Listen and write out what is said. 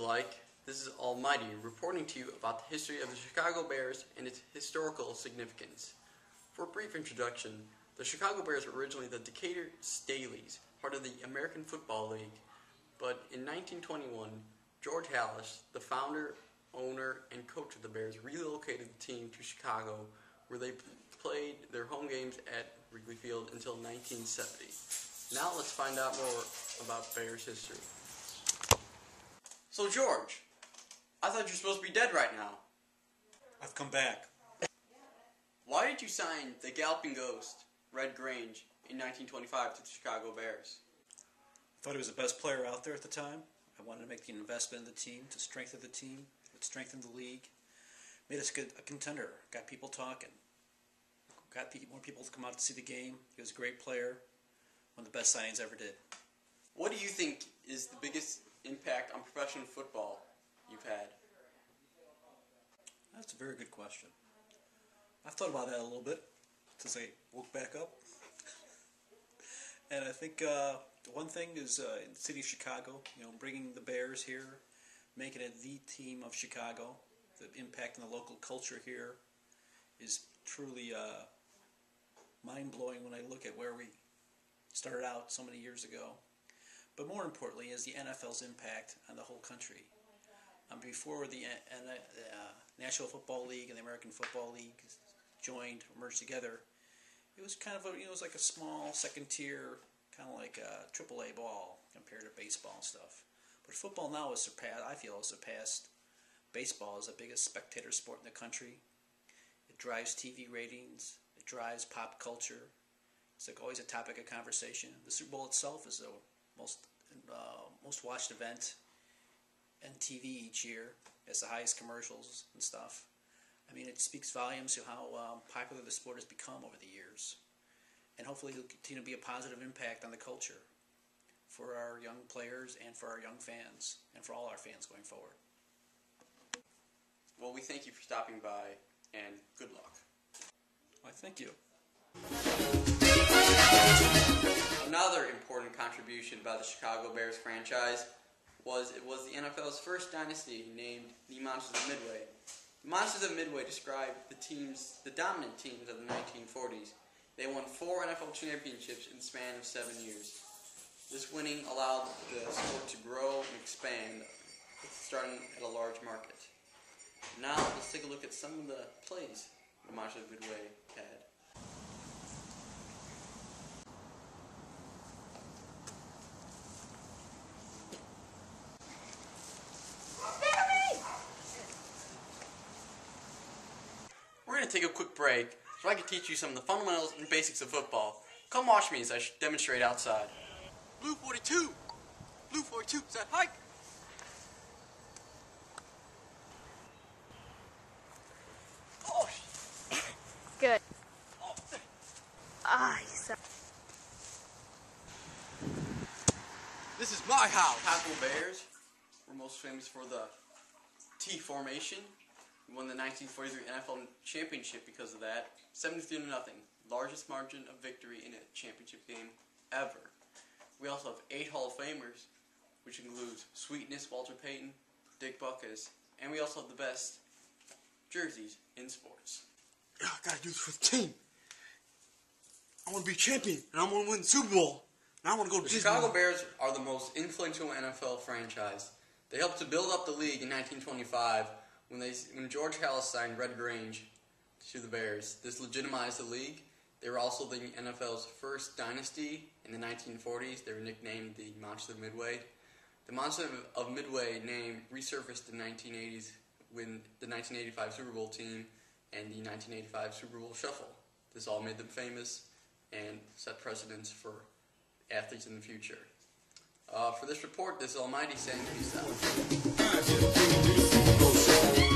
alike. This is Almighty reporting to you about the history of the Chicago Bears and its historical significance. For a brief introduction, the Chicago Bears were originally the Decatur Staleys, part of the American Football League. But in 1921, George Halas, the founder, owner, and coach of the Bears, relocated the team to Chicago, where they played their home games at Wrigley Field until 1970. Now let's find out more about Bears history. So George, I thought you were supposed to be dead right now. I've come back. Why did you sign the Galloping Ghost, Red Grange, in 1925 to the Chicago Bears? I thought he was the best player out there at the time. I wanted to make the investment in the team to strengthen the team, it strengthened the league, made us a contender, got people talking, got more people to come out to see the game. He was a great player, one of the best signings ever did. What do you think is the biggest impact on professional football you've had? That's a very good question. I've thought about that a little bit since I woke back up. And I think one thing is in the city of Chicago, bringing the Bears here, making it the team of Chicago, the impact on the local culture here is truly mind-blowing when I look at where we started out so many years ago. But more importantly is the NFL's impact on the whole country. Before the National Football League and the American Football League merged together, it was kind of it was like a small second tier, kind of like a AAA ball compared to baseball and stuff. But football now has surpassed baseball as the biggest spectator sport in the country. It drives TV ratings. It drives pop culture. It's like always a topic of conversation. The Super Bowl itself is the most watched event on TV each year. It's the highest commercials and stuff. I mean, it speaks volumes to how popular the sport has become over the years. And hopefully it'll continue to be a positive impact on the culture for our young players and for our young fans and for all our fans going forward. Well, we thank you for stopping by, and good luck. Why, thank you. Another important contribution by the Chicago Bears franchise was the NFL's first dynasty named the Monsters of Midway. The Monsters of Midway described the dominant teams of the 1940s. They won 4 NFL championships in the span of 7 years. This winning allowed the sport to grow and expand, starting at a large market. Now let's take a look at some of the plays the Monsters of Midway had. We're going to take a quick break so I can teach you some of the fundamentals and basics of football. Come watch me as I demonstrate outside. Blue 42! Blue 42, set hike! Oh, good. You suck. This is my house! Chicago Bears were most famous for the T formation. We won the 1943 NFL championship because of that. 73-0, largest margin of victory in a championship game ever. We also have 8 Hall of Famers, which includes Sweetness, Walter Payton, Dick Butkus, and we also have the best jerseys in sports. I gotta do this for the team. I want to be a champion, and I want to win the Super Bowl, and I want to go to The Disney. Chicago Bears are the most influential NFL franchise. They helped to build up the league in 1925 when George Halas signed Red Grange to the Bears. This legitimized the league. They were also the NFL's first dynasty in the 1940s. They were nicknamed the Monsters of Midway. The Monsters of Midway name resurfaced in the 1980s when the 1985 Super Bowl team and the 1985 Super Bowl Shuffle. This all made them famous and set precedents for athletes in the future. For this report, this is Almighty saying peace out.